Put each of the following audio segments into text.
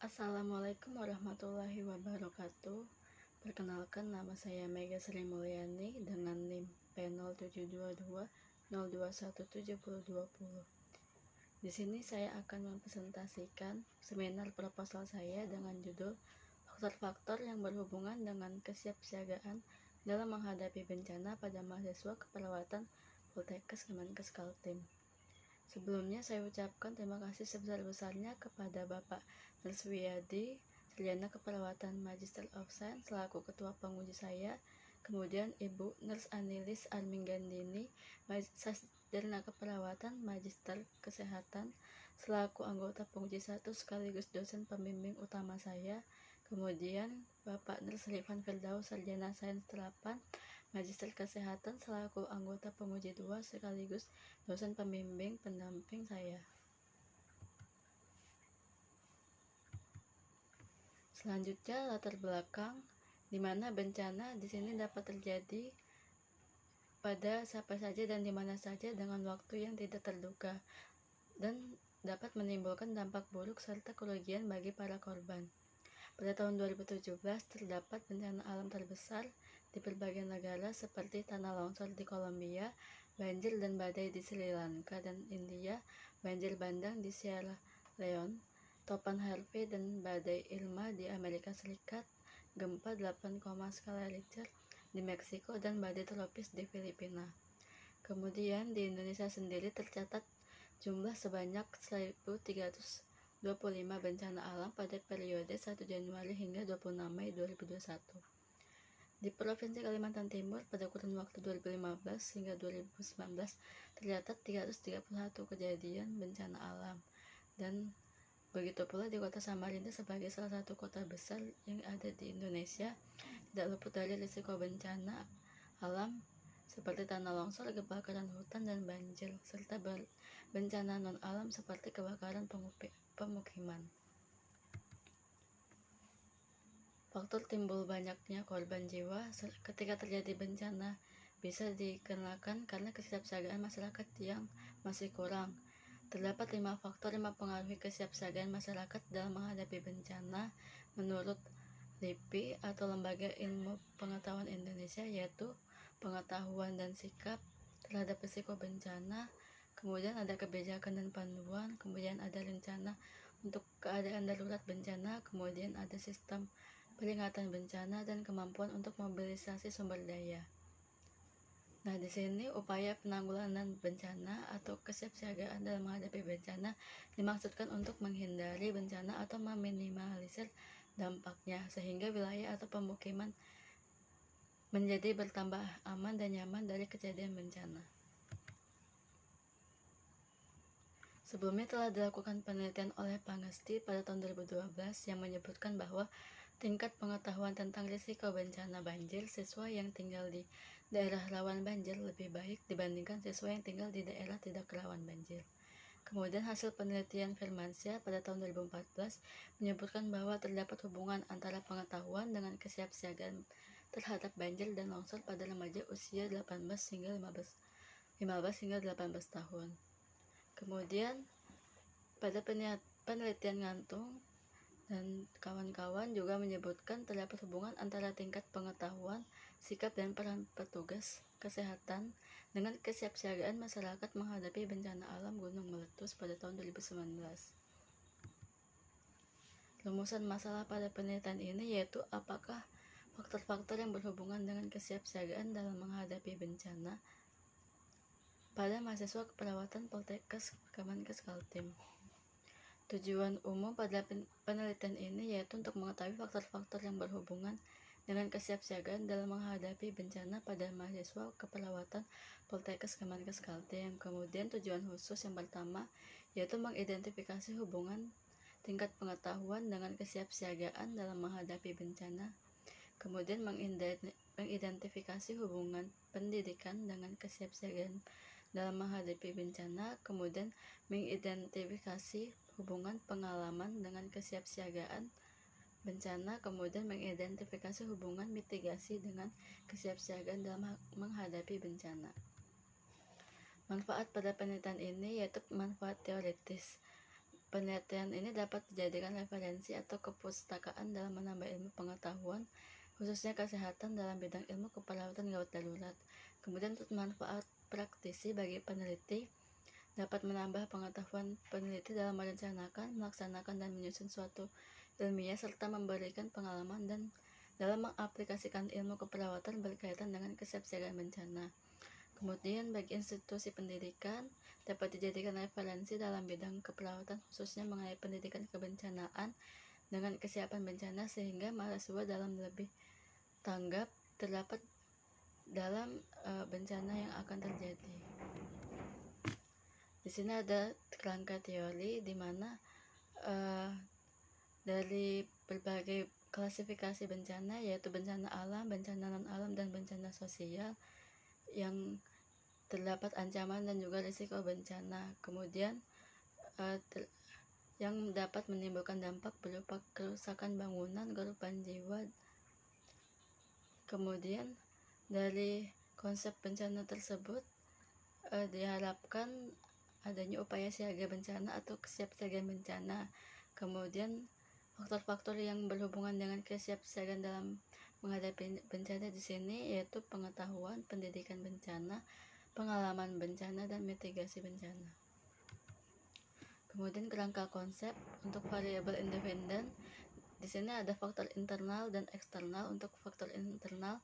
Assalamualaikum warahmatullahi wabarakatuh. Perkenalkan, nama saya Mega Sri Mulyani dengan NIM P072202172020. Di sini saya akan mempresentasikan seminar proposal saya dengan judul Faktor-faktor yang berhubungan dengan kesiapsiagaan dalam menghadapi bencana pada mahasiswa keperawatan Poltekkes Kemenkes Kaltim. Sebelumnya saya ucapkan terima kasih sebesar-besarnya kepada Bapak Nerswiyadi, Sarjana Keperawatan Magister of Science selaku Ketua Penguji saya, kemudian Ibu Nurse Anilis Arminggandini, Sarjana Keperawatan Magister Kesehatan selaku anggota penguji 1 sekaligus dosen pembimbing utama saya, kemudian Bapak Nurse Rifan Firdaus, Sarjana Sains Terapan Magister Kesehatan selaku anggota penguji 2 sekaligus dosen pembimbing pendamping saya. Selanjutnya latar belakang di mana bencana di sini dapat terjadi pada siapa saja dan di mana saja dengan waktu yang tidak terduga dan dapat menimbulkan dampak buruk serta kerugian bagi para korban. Pada tahun 2017 terdapat bencana alam terbesar di berbagai negara seperti tanah longsor di Kolombia, banjir dan badai di Sri Lanka dan India, banjir bandang di Sierra Leone, topan Harvey dan badai Irma di Amerika Serikat, gempa 8, skala Richter di Meksiko dan badai tropis di Filipina. Kemudian di Indonesia sendiri tercatat jumlah sebanyak 1.325 bencana alam pada periode 1 Januari hingga 26 Mei 2021. Di Provinsi Kalimantan Timur pada kurun waktu 2015 hingga 2019 tercatat 331 kejadian bencana alam, dan begitu pula di kota Samarinda sebagai salah satu kota besar yang ada di Indonesia tidak luput dari risiko bencana alam seperti tanah longsor, kebakaran hutan dan banjir, serta bencana non-alam seperti kebakaran pemukiman. Faktor timbul banyaknya korban jiwa ketika terjadi bencana bisa dikenakan karena kesiapsiagaan masyarakat yang masih kurang. Terdapat 5 faktor yang mempengaruhi kesiapsiagaan masyarakat dalam menghadapi bencana menurut LIPI atau Lembaga Ilmu Pengetahuan Indonesia, yaitu pengetahuan dan sikap terhadap risiko bencana, kemudian ada kebijakan dan panduan, kemudian ada rencana untuk keadaan darurat bencana, kemudian ada sistem peringatan bencana dan kemampuan untuk mobilisasi sumber daya. Nah, di sini upaya penanggulangan bencana atau kesiapsiagaan dalam menghadapi bencana dimaksudkan untuk menghindari bencana atau meminimalisir dampaknya sehingga wilayah atau pemukiman menjadi bertambah aman dan nyaman dari kejadian bencana. Sebelumnya telah dilakukan penelitian oleh Pangesti pada tahun 2012 yang menyebutkan bahwa tingkat pengetahuan tentang risiko bencana banjir siswa yang tinggal di daerah rawan banjir lebih baik dibandingkan siswa yang tinggal di daerah tidak rawan banjir. Kemudian hasil penelitian Firmansyah pada tahun 2014 menyebutkan bahwa terdapat hubungan antara pengetahuan dengan kesiapsiagaan terhadap banjir dan longsor pada remaja usia 15 hingga 18 tahun. Kemudian pada penelitian Ngantung dan kawan-kawan juga menyebutkan terdapat hubungan antara tingkat pengetahuan, sikap dan peran petugas kesehatan dengan kesiapsiagaan masyarakat menghadapi bencana alam gunung meletus pada tahun 2019. Rumusan masalah pada penelitian ini yaitu apakah faktor-faktor yang berhubungan dengan kesiapsiagaan dalam menghadapi bencana pada mahasiswa keperawatan Poltekkes Kemenkes Kaltim. Tujuan umum pada penelitian ini yaitu untuk mengetahui faktor-faktor yang berhubungan dengan kesiapsiagaan dalam menghadapi bencana pada mahasiswa keperawatan Poltekkes Kemenkes Kaltim. Kemudian tujuan khusus yang pertama yaitu mengidentifikasi hubungan tingkat pengetahuan dengan kesiapsiagaan dalam menghadapi bencana. Kemudian mengidentifikasi hubungan pendidikan dengan kesiapsiagaan dalam menghadapi bencana. Kemudian mengidentifikasi hubungan pengalaman dengan kesiapsiagaan bencana, kemudian mengidentifikasi hubungan mitigasi dengan kesiapsiagaan dalam menghadapi bencana. Manfaat pada penelitian ini yaitu manfaat teoritis. Penelitian ini dapat dijadikan referensi atau kepustakaan dalam menambah ilmu pengetahuan, khususnya kesehatan dalam bidang ilmu keperawatan gawat darurat. Kemudian untuk manfaat praktisi bagi peneliti, dapat menambah pengetahuan peneliti dalam merencanakan, melaksanakan, dan menyusun suatu ilmiah, serta memberikan pengalaman dan dalam mengaplikasikan ilmu keperawatan berkaitan dengan kesiapsiagaan bencana. Kemudian bagi institusi pendidikan, dapat dijadikan referensi dalam bidang keperawatan, khususnya mengenai pendidikan kebencanaan dengan kesiapan bencana, sehingga mahasiswa dalam lebih tanggap terdapat dalam bencana yang akan terjadi. Di sini ada kerangka teori di mana dari berbagai klasifikasi bencana, yaitu bencana alam, bencana non-alam, dan bencana sosial, yang terdapat ancaman dan juga risiko bencana. Kemudian yang dapat menimbulkan dampak berupa kerusakan bangunan, korban jiwa. Kemudian dari konsep bencana tersebut diharapkan adanya upaya siaga bencana atau kesiapsiagaan bencana. Kemudian faktor-faktor yang berhubungan dengan kesiapsiagaan dalam menghadapi bencana di sini yaitu pengetahuan, pendidikan bencana, pengalaman bencana, dan mitigasi bencana. Kemudian kerangka konsep untuk variabel independen. Di sini ada faktor internal dan eksternal. Untuk faktor internal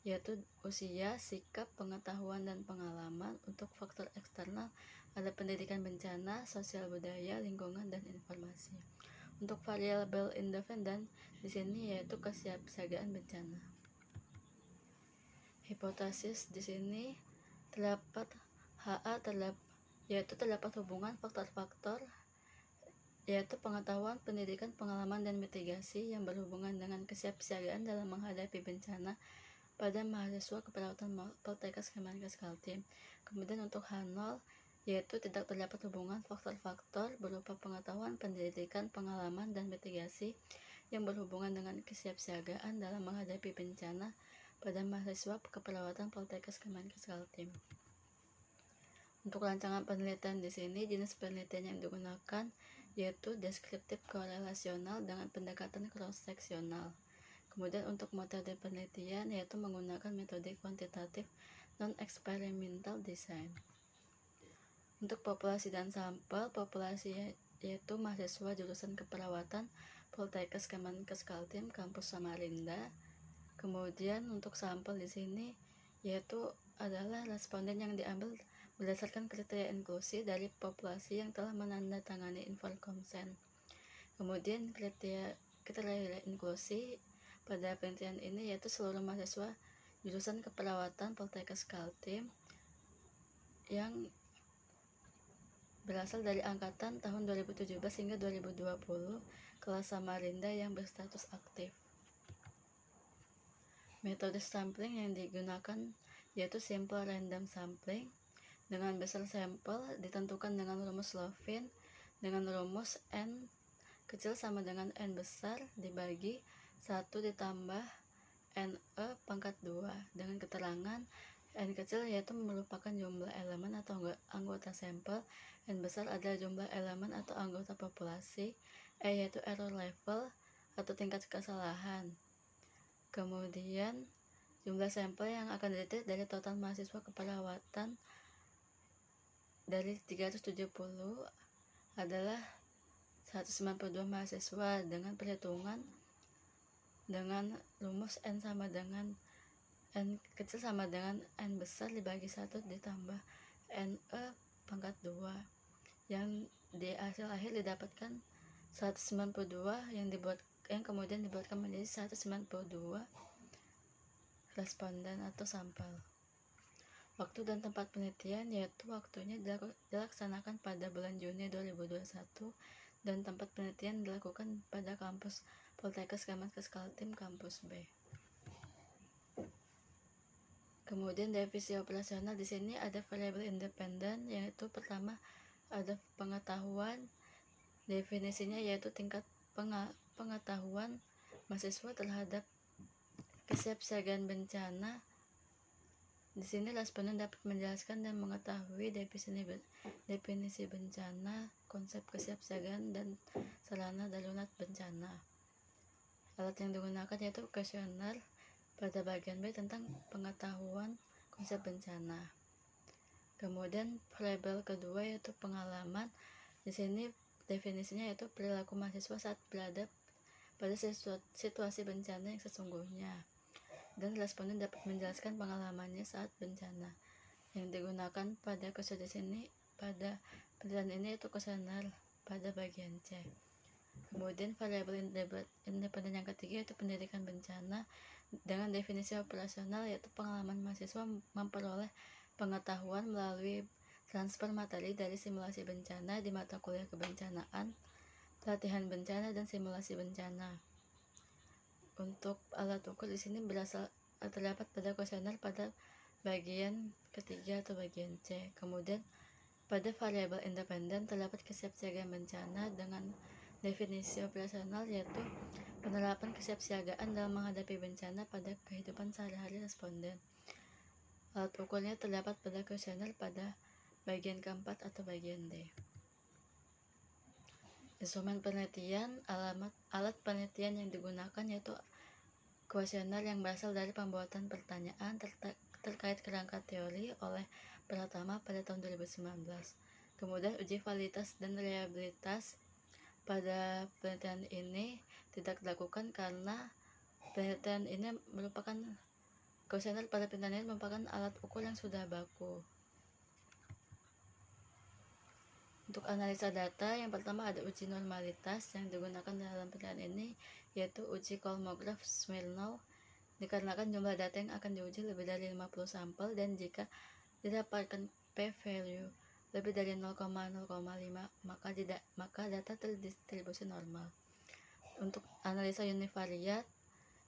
yaitu usia, sikap, pengetahuan, dan pengalaman. Untuk faktor eksternal ada pendidikan bencana, sosial budaya, lingkungan, dan informasi. Untuk variabel independen di sini yaitu kesiapsiagaan bencana. Hipotesis di sini terdapat terdapat hubungan faktor-faktor yaitu pengetahuan, pendidikan, pengalaman, dan mitigasi yang berhubungan dengan kesiapsiagaan dalam menghadapi bencana pada mahasiswa keperawatan Poltekkes Kemenkes Kaltim. Kemudian untuk H0 yaitu tidak terdapat hubungan faktor-faktor berupa pengetahuan, pendidikan, pengalaman, dan mitigasi yang berhubungan dengan kesiapsiagaan dalam menghadapi bencana pada mahasiswa keperawatan Poltekkes Kemenkes Kaltim. Untuk rancangan penelitian di sini, jenis penelitian yang digunakan yaitu deskriptif korelasional dengan pendekatan cross-seksional. Kemudian untuk metode penelitian yaitu menggunakan metode kuantitatif non-eksperimental design. Untuk populasi dan sampel, populasi yaitu mahasiswa jurusan keperawatan Poltekkes Kemenkes Kaltim kampus Samarinda. Kemudian untuk sampel di sini yaitu adalah responden yang diambil berdasarkan kriteria inklusi dari populasi yang telah menandatangani informed consent. Kemudian kriteria inklusi pada penelitian ini yaitu seluruh mahasiswa jurusan keperawatan Poltekkes Kaltim yang berasal dari angkatan tahun 2017 hingga 2020 kelas Samarinda yang berstatus aktif. Metode sampling yang digunakan yaitu simple random sampling dengan besar sampel ditentukan dengan rumus Lovin dengan rumus N kecil sama dengan N besar dibagi 1 ditambah NE pangkat 2 dengan keterangan N kecil yaitu merupakan jumlah elemen atau anggota sampel, N besar adalah jumlah elemen atau anggota populasi, E yaitu error level atau tingkat kesalahan. Kemudian jumlah sampel yang akan diteliti dari total mahasiswa keperawatan dari 370 adalah 192 mahasiswa dengan perhitungan dengan rumus N sama dengan N kecil sama dengan N besar dibagi 1 ditambah NE pangkat 2 yang di hasil akhir didapatkan 192 yang kemudian dibuatkan menjadi 192 responden atau sampel. Waktu dan tempat penelitian yaitu waktunya dilaksanakan pada bulan Juni 2021 dan tempat penelitian dilakukan pada kampus Poltekkes Kemenkes Kaltim kampus B. Kemudian divisi operasional di sini ada variabel independen yaitu pertama ada pengetahuan, definisinya yaitu tingkat pengetahuan mahasiswa terhadap kesiapsiagaan bencana. Di sini responden dapat menjelaskan dan mengetahui definisi bencana konsep kesiapsiagaan dan sarana darurat bencana. Alat yang digunakan yaitu kuesioner pada bagian B tentang pengetahuan konsep bencana. Kemudian variabel kedua yaitu pengalaman. Di sini definisinya yaitu perilaku mahasiswa saat berada pada situasi bencana yang sesungguhnya, dan responden dapat menjelaskan pengalamannya saat bencana. Yang digunakan pada kuesioner di sini pada penelitian ini yaitu kuesioner pada bagian C. Kemudian variabel independen yang ketiga yaitu pendidikan bencana dengan definisi operasional yaitu pengalaman mahasiswa memperoleh pengetahuan melalui transfer materi dari simulasi bencana di mata kuliah kebencanaan, pelatihan bencana, dan simulasi bencana. Untuk alat ukur di sini terdapat pada kuesioner pada bagian ketiga atau bagian C. Kemudian pada variabel independen terdapat kesiapsiagaan bencana dengan definisi operasional yaitu penerapan kesiapsiagaan dalam menghadapi bencana pada kehidupan sehari-hari responden. Alat ukurnya terdapat pada kuesioner pada bagian keempat atau bagian D. Instrumen penelitian, alat penelitian yang digunakan yaitu kuesioner yang berasal dari pembuatan pertanyaan terkait kerangka teori oleh Pratama pada tahun 2019. Kemudian uji validitas dan reliabilitas pada penelitian ini tidak dilakukan karena penelitian ini merupakan kuesioner pada penelitian ini merupakan alat ukur yang sudah baku. Untuk analisa data, yang pertama ada uji normalitas yang digunakan dalam penelitian ini yaitu uji Kolmogorov-Smirnov, dikarenakan jumlah data yang akan diuji lebih dari 50 sampel dan jika didapatkan p-value lebih dari 0,05 maka data terdistribusi normal. Untuk analisa univariat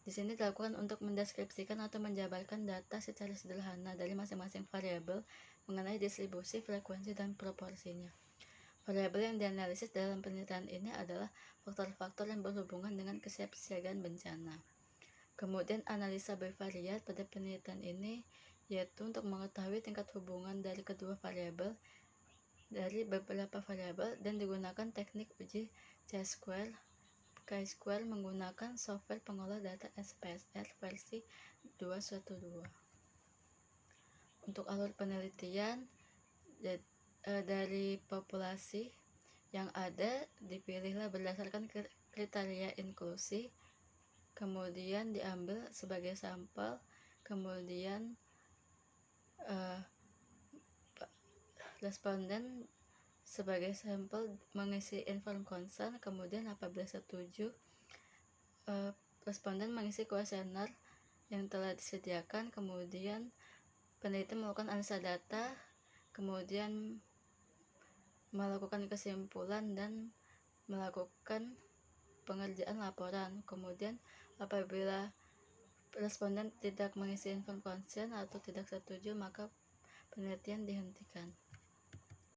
di sini dilakukan untuk mendeskripsikan atau menjabarkan data secara sederhana dari masing-masing variabel mengenai distribusi, frekuensi, dan proporsinya. Variabel yang dianalisis dalam penelitian ini adalah faktor-faktor yang berhubungan dengan kesiapsiagaan bencana. Kemudian analisa bivariat pada penelitian ini yaitu untuk mengetahui tingkat hubungan dari kedua variabel dari beberapa variabel dan digunakan teknik uji chi-square menggunakan software pengolah data SPSR versi 212. Untuk alur penelitian dari populasi yang ada dipilihlah berdasarkan kriteria inklusi, kemudian diambil sebagai sampel, kemudian responden sebagai sampel mengisi inform consent, kemudian apabila setuju responden mengisi kuesioner yang telah disediakan, kemudian peneliti melakukan analisa data, kemudian melakukan kesimpulan dan melakukan pengerjaan laporan. Kemudian apabila responden tidak mengisi inform consent atau tidak setuju maka penelitian dihentikan.